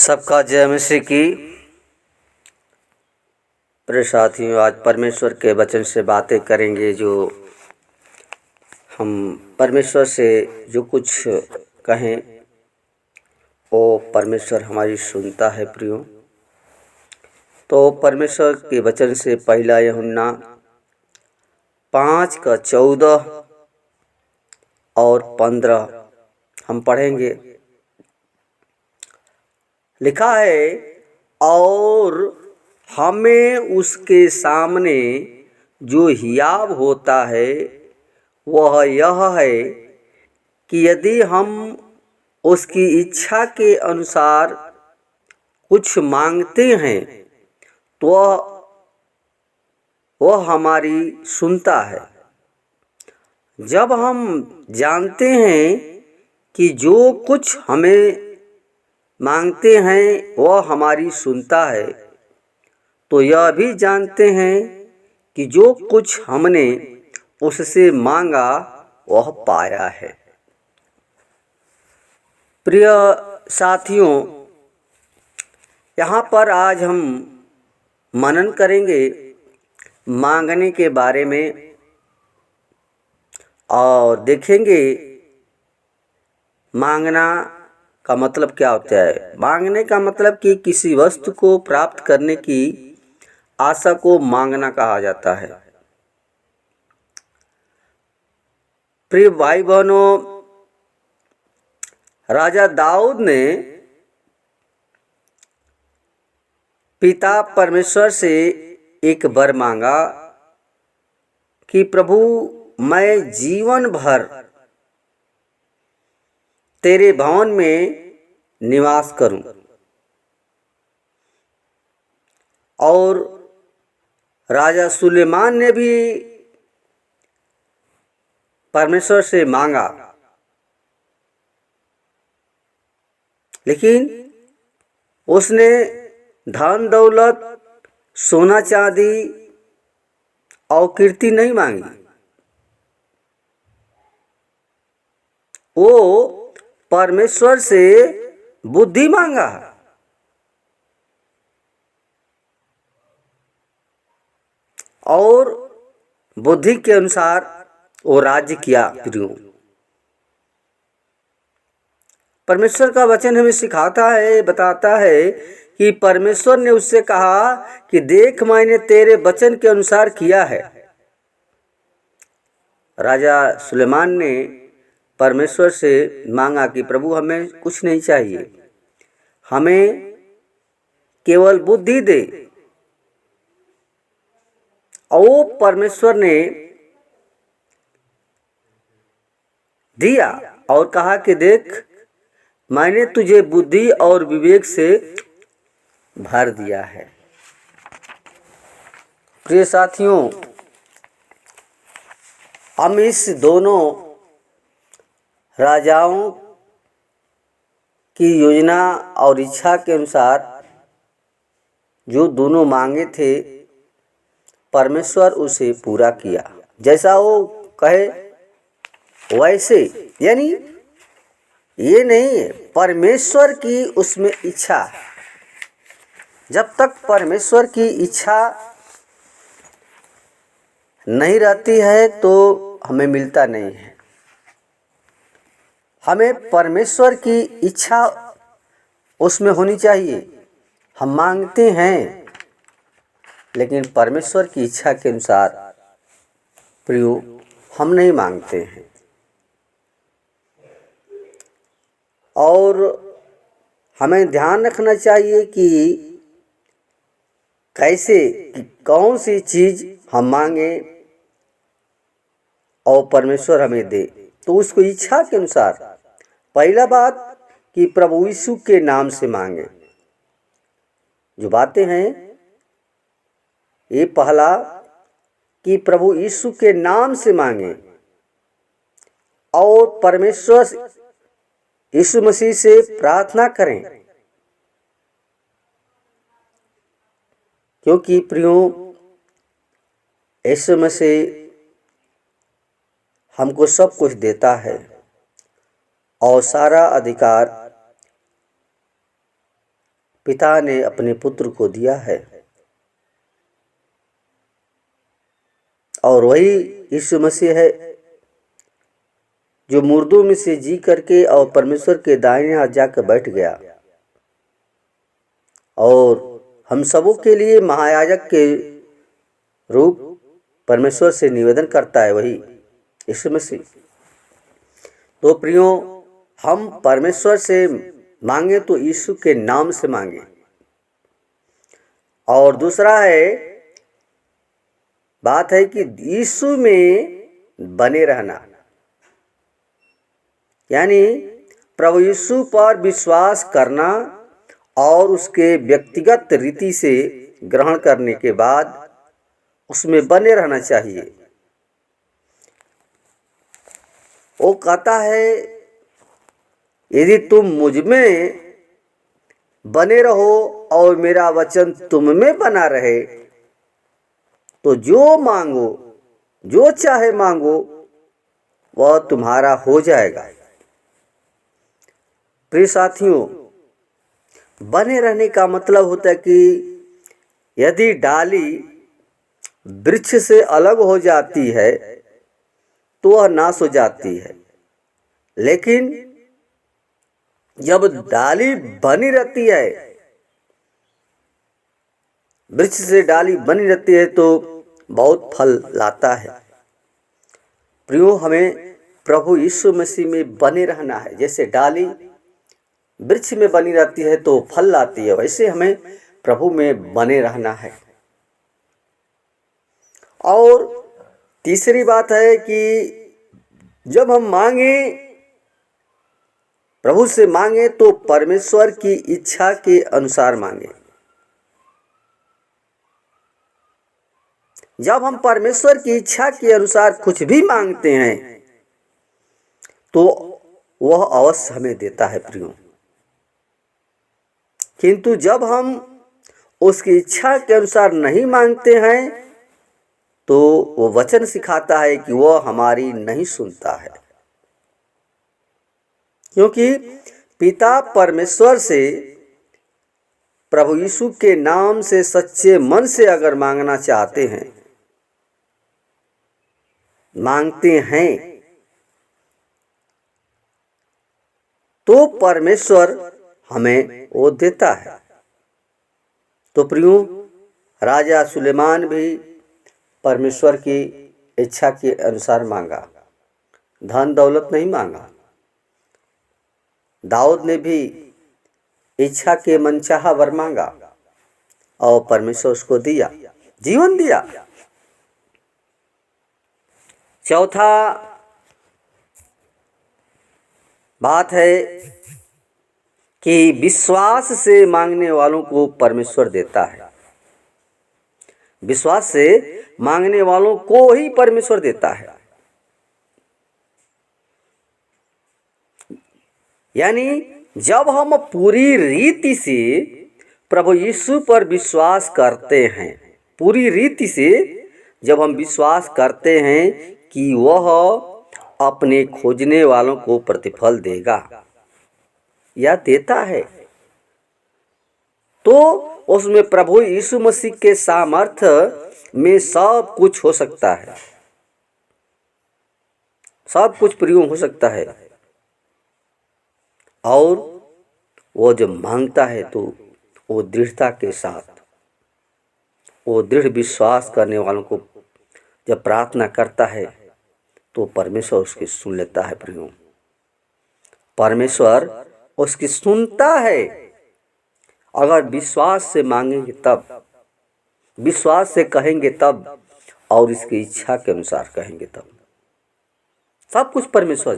सबका जय मसीह की। प्रिय साथियों, आज परमेश्वर के वचन से बातें करेंगे। जो हम परमेश्वर से जो कुछ कहें वो परमेश्वर हमारी सुनता है। प्रियो, तो परमेश्वर के वचन से पहला यूहन्ना 5:14 और 15 हम पढ़ेंगे। लिखा है, और हमें उसके सामने जो हियाव होता है वह यह है कि यदि हम उसकी इच्छा के अनुसार कुछ मांगते हैं तो वह हमारी सुनता है। जब हम जानते हैं कि जो कुछ हमें मांगते हैं वह हमारी सुनता है, तो यह भी जानते हैं कि जो कुछ हमने उससे मांगा वह पाया है। प्रिय साथियों, यहाँ पर आज हम मनन करेंगे मांगने के बारे में और देखेंगे मांगना का मतलब क्या होता है। मांगने का मतलब कि किसी वस्तु को प्राप्त करने की आशा को मांगना कहा जाता है। प्रिय भाई बहनों, राजा दाऊद ने पिता परमेश्वर से एक वर मांगा कि प्रभु, मैं जीवन भर तेरे भवन में निवास करूं। और राजा सुलेमान ने भी परमेश्वर से मांगा, लेकिन उसने धन दौलत, सोना चांदी और कीर्ति नहीं मांगी। वो परमेश्वर से बुद्धि मांगा और बुद्धि के अनुसार वो राज्य किया। प्रियो, परमेश्वर का वचन हमें सिखाता है, बताता है कि परमेश्वर ने उससे कहा कि देख, मैंने तेरे वचन के अनुसार किया है। राजा सुलेमान ने परमेश्वर से मांगा कि प्रभु, हमें कुछ नहीं चाहिए, हमें केवल बुद्धि दे। और परमेश्वर ने दिया और कहा कि देख, मैंने तुझे बुद्धि और विवेक से भर दिया है। प्रिय साथियों, हम इस दोनों राजाओं की योजना और इच्छा के अनुसार जो दोनों मांगे थे, परमेश्वर उसे पूरा किया। जैसा वो कहे वैसे, यानी ये नहीं है, परमेश्वर की उसमें इच्छा। जब तक परमेश्वर की इच्छा नहीं रहती है तो हमें मिलता नहीं है। हमें परमेश्वर की इच्छा उसमें होनी चाहिए। हम मांगते हैं लेकिन परमेश्वर की इच्छा के अनुसार प्रियो हम नहीं मांगते हैं। और हमें ध्यान रखना चाहिए कि कैसे, कि कौन सी चीज़ हम मांगे और परमेश्वर हमें दे, तो उसको इच्छा के अनुसार। पहला बात कि प्रभु यीशु के नाम से मांगे। जो बातें हैं ये पहला कि प्रभु यीशु के नाम से मांगे और परमेश्वर यीशु मसीह से प्रार्थना करें। क्योंकि प्रियो, यीशु मसीह हमको सब कुछ देता है और सारा अधिकार पिता ने अपने पुत्र को दिया है, और वही यीशु मसीह है जो मुर्दों में से जी करके और परमेश्वर के दाहिने हाथ जाकर बैठ गया और हम सबों के लिए महायाजक के रूप परमेश्वर से निवेदन करता है, वही यीशु मसीह। तो प्रियो, हम परमेश्वर से मांगे तो यीशु के नाम से मांगे। और दूसरा बात है कि यीशु में बने रहना, यानी प्रभु यीशु पर विश्वास करना और उसके व्यक्तिगत रीति से ग्रहण करने के बाद उसमें बने रहना चाहिए। वो कहता है, यदि तुम मुझ में बने रहो और मेरा वचन तुम में बना रहे तो जो मांगो, जो चाहे मांगो, वह तुम्हारा हो जाएगा। प्रिय साथियों, बने रहने का मतलब होता है कि यदि डाली वृक्ष से अलग हो जाती है तो वह नाश हो जाती है, लेकिन जब डाली बनी रहती है, वृक्ष से डाली बनी रहती है तो बहुत फल लाता है। प्रियो, हमें प्रभु यीशु मसीह में बने रहना है। जैसे डाली वृक्ष में बनी रहती है तो फल लाती है, वैसे हमें प्रभु में बने रहना है। और तीसरी बात है कि जब हम मांगे, प्रभु से मांगे तो परमेश्वर की इच्छा के अनुसार मांगे। जब हम परमेश्वर की इच्छा के अनुसार कुछ भी मांगते हैं तो वह अवश्य हमें देता है प्रियो। किंतु जब हम उसकी इच्छा के अनुसार नहीं मांगते हैं तो वो वचन सिखाता है कि वह हमारी नहीं सुनता है, क्योंकि पिता परमेश्वर से प्रभु यीशु के नाम से सच्चे मन से अगर मांगना चाहते हैं, मांगते हैं, तो परमेश्वर हमें वो देता है। तो प्रियो, राजा सुलेमान भी परमेश्वर की इच्छा के अनुसार मांगा, धन दौलत नहीं मांगा। दाऊद ने भी इच्छा के मनचाहा वर मांगा और परमेश्वर उसको दिया, जीवन दिया। चौथा बात है कि विश्वास से मांगने वालों को परमेश्वर देता है। विश्वास से मांगने वालों को ही परमेश्वर देता है। यानी जब हम पूरी रीति से प्रभु यीशु पर विश्वास करते हैं, पूरी रीति से जब हम विश्वास करते हैं कि वह अपने खोजने वालों को प्रतिफल देगा या देता है, तो उसमें प्रभु यीशु मसीह के सामर्थ्य में सब कुछ हो सकता है, सब कुछ प्रयोग हो सकता है। और वो जब मांगता है तो वो दृढ़ता के साथ, वो दृढ़ विश्वास करने वालों को जब प्रार्थना करता है तो परमेश्वर उसकी सुन लेता है। प्रियो, परमेश्वर उसकी सुनता है अगर विश्वास से मांगेंगे तब, विश्वास से कहेंगे तब, और इसकी इच्छा के अनुसार कहेंगे तब। सब कुछ परमेश्वर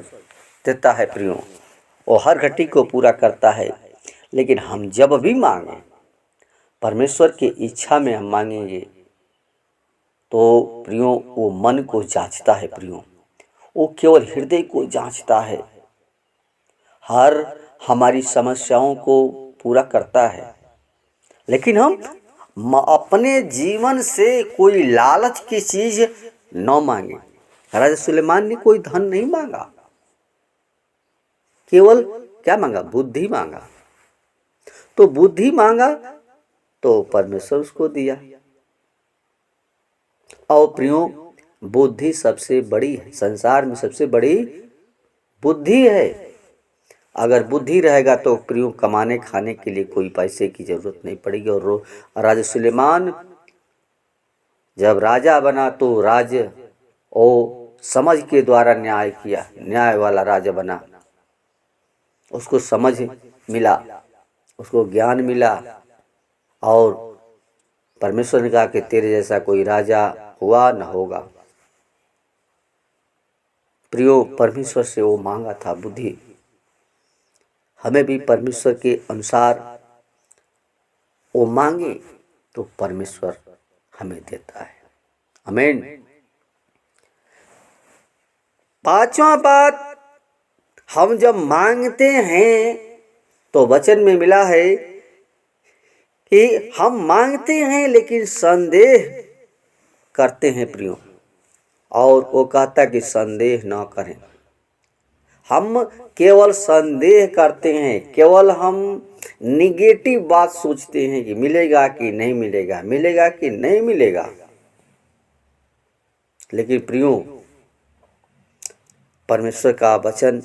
देता है प्रियो, वो हर घटी को पूरा करता है। लेकिन हम जब भी मांगें, परमेश्वर की इच्छा में हम मांगेंगे तो प्रियो वो मन को जांचता है। प्रियो, वो केवल हृदय को जांचता है, हर हमारी समस्याओं को पूरा करता है। लेकिन हम अपने जीवन से कोई लालच की चीज न मांगे। राजा सुलेमान ने कोई धन नहीं मांगा, केवल क्या मांगा? बुद्धि मांगा। तो बुद्धि मांगा तो परमेश्वर उसको दिया। और प्रियो, बुद्धि सबसे बड़ी है, संसार में सबसे बड़ी बुद्धि है। अगर बुद्धि रहेगा तो प्रियो कमाने खाने के लिए कोई पैसे की जरूरत नहीं पड़ेगी। और राजा सुलेमान जब राजा बना तो राज्य ओ समझ के द्वारा न्याय किया, न्याय वाला राजा बना। उसको समझ मिला, उसको ज्ञान मिला, और परमेश्वर ने कहा कि तेरे जैसा कोई राजा हुआ न होगा। प्रियो, परमेश्वर से वो मांगा था बुद्धि। हमें भी परमेश्वर के अनुसार वो मांगे तो परमेश्वर हमें देता है। आमीन। पांचवा बात, हम जब मांगते हैं तो वचन में मिला है कि हम मांगते हैं लेकिन संदेह करते हैं प्रियो। और वो कहता कि संदेह न करें। हम केवल संदेह करते हैं, केवल हम निगेटिव बात सोचते हैं कि मिलेगा कि नहीं मिलेगा, मिलेगा कि नहीं मिलेगा। लेकिन प्रियो, परमेश्वर का वचन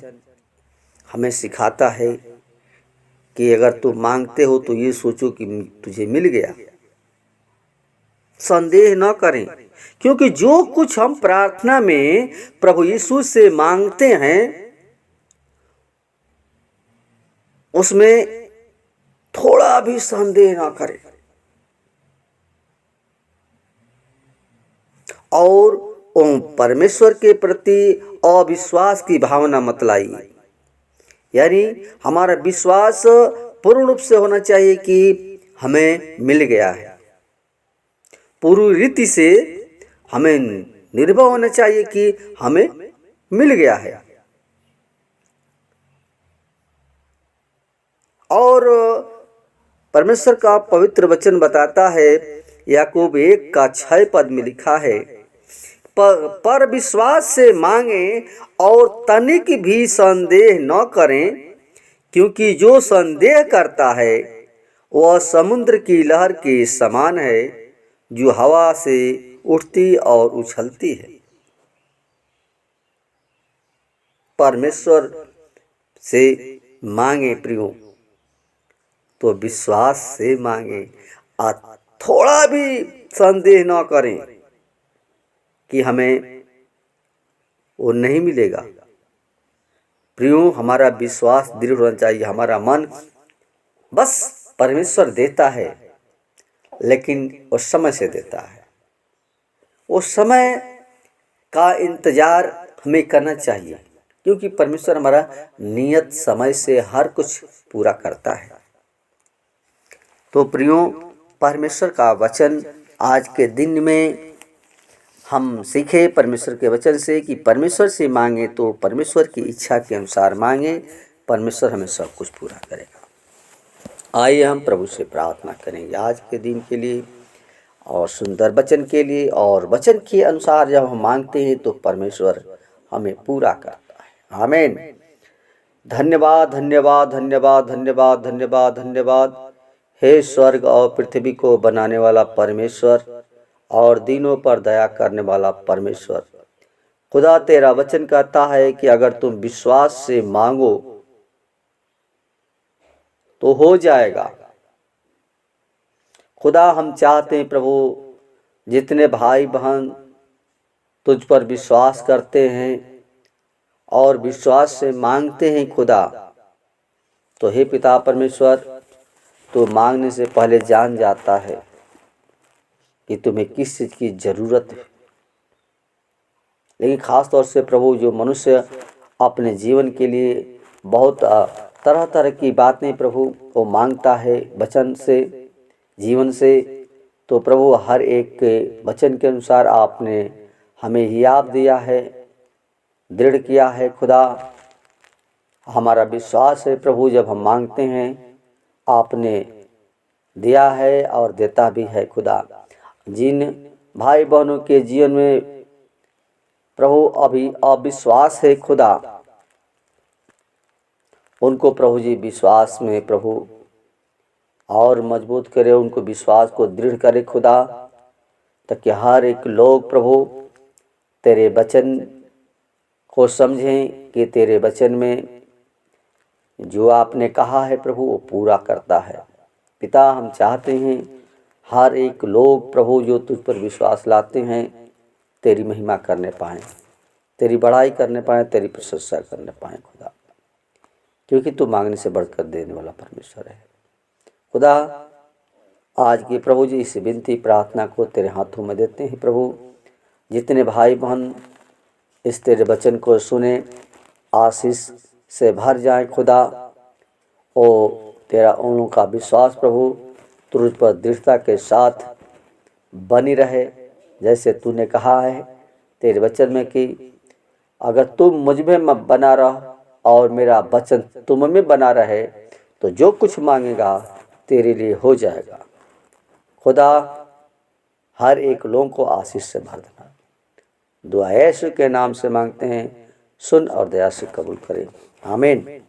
हमें सिखाता है कि अगर तू मांगते हो तो ये सोचो कि तुझे मिल गया। संदेह न करें, क्योंकि जो कुछ हम प्रार्थना में प्रभु यीशु से मांगते हैं उसमें थोड़ा भी संदेह ना करें और परमेश्वर के प्रति अविश्वास की भावना मत लाइए। यानी हमारा विश्वास पूर्ण रूप से होना चाहिए कि हमें मिल गया है। पूरी रीति से हमें निर्भय होना चाहिए कि हमें मिल गया है। और परमेश्वर का पवित्र वचन बताता है, याकूब 1:6 में लिखा है, पर विश्वास से मांगे और तनिक भी संदेह न करें, क्योंकि जो संदेह करता है वह समुद्र की लहर के समान है, जो हवा से उठती और उछलती है। परमेश्वर से मांगे प्रियो तो विश्वास से मांगे और थोड़ा भी संदेह न करें कि हमें वो नहीं मिलेगा। प्रियो, हमारा विश्वास दृढ़ होना चाहिए। हमारा मन बस परमेश्वर देता है, लेकिन वो समय से देता है। वो समय का इंतजार हमें करना चाहिए, क्योंकि परमेश्वर हमारा नियत समय से हर कुछ पूरा करता है। तो प्रियो, परमेश्वर का वचन आज के दिन में हम सीखे परमेश्वर के वचन से कि परमेश्वर से मांगे तो परमेश्वर की इच्छा के अनुसार मांगे, परमेश्वर हमें सब कुछ पूरा करेगा। आइए हम प्रभु से प्रार्थना करेंगे आज के दिन के लिए और सुंदर वचन के लिए। और वचन के अनुसार जब हम मांगते हैं तो परमेश्वर हमें पूरा करता है। आमीन। धन्यवाद धन्यवाद धन्यवाद धन्यवाद धन्यवाद धन्यवाद। हे स्वर्ग और पृथ्वी को बनाने वाला परमेश्वर और दिनों पर दया करने वाला परमेश्वर, खुदा तेरा वचन कहता है कि अगर तुम विश्वास से मांगो तो हो जाएगा। खुदा, हम चाहते हैं प्रभु, जितने भाई बहन तुझ पर विश्वास करते हैं और विश्वास से मांगते हैं खुदा, तो हे पिता परमेश्वर, तो मांगने से पहले जान जाता है कि तुम्हें किस चीज़ की ज़रूरत है। लेकिन ख़ास तौर से प्रभु, जो मनुष्य अपने जीवन के लिए बहुत तरह तरह की बातें प्रभु वो मांगता है वचन से, जीवन से, तो प्रभु हर एक के वचन के अनुसार आपने हमें हियाब दिया है, दृढ़ किया है। खुदा, हमारा विश्वास है प्रभु, जब हम मांगते हैं आपने दिया है और देता भी है। खुदा, जिन भाई बहनों के जीवन में प्रभु अभी अविश्वास है खुदा, उनको प्रभु जी विश्वास में प्रभु और मजबूत करे, उनको विश्वास को दृढ़ करे खुदा, ताकि हर एक लोग प्रभु तेरे वचन को समझें कि तेरे वचन में जो आपने कहा है प्रभु वो पूरा करता है। पिता, हम चाहते हैं हर एक लोग प्रभु जो तुझ पर विश्वास लाते हैं तेरी महिमा करने पाएँ, तेरी बड़ाई करने पाएँ, तेरी प्रशंसा करने पाएँ खुदा, क्योंकि तू मांगने से बढ़कर देने वाला परमेश्वर है। खुदा, आज के प्रभु जी इस विनती प्रार्थना को तेरे हाथों में देते हैं प्रभु। जितने भाई बहन इस तेरे वचन को सुने आशीष से भर जाए खुदा, ओ तेरा उन लोगों का विश्वास प्रभु तुझ पर दृढ़ता के साथ बनी रहे, जैसे तूने कहा है तेरे वचन में कि अगर तुम मुझ में बना रह और मेरा वचन तुम में बना रहे तो जो कुछ मांगेगा तेरे लिए हो जाएगा। खुदा, हर एक लोगों को आशीष से भर देना। दुआ यीशु के नाम से मांगते हैं, सुन और दया से कबूल करें। आमीन।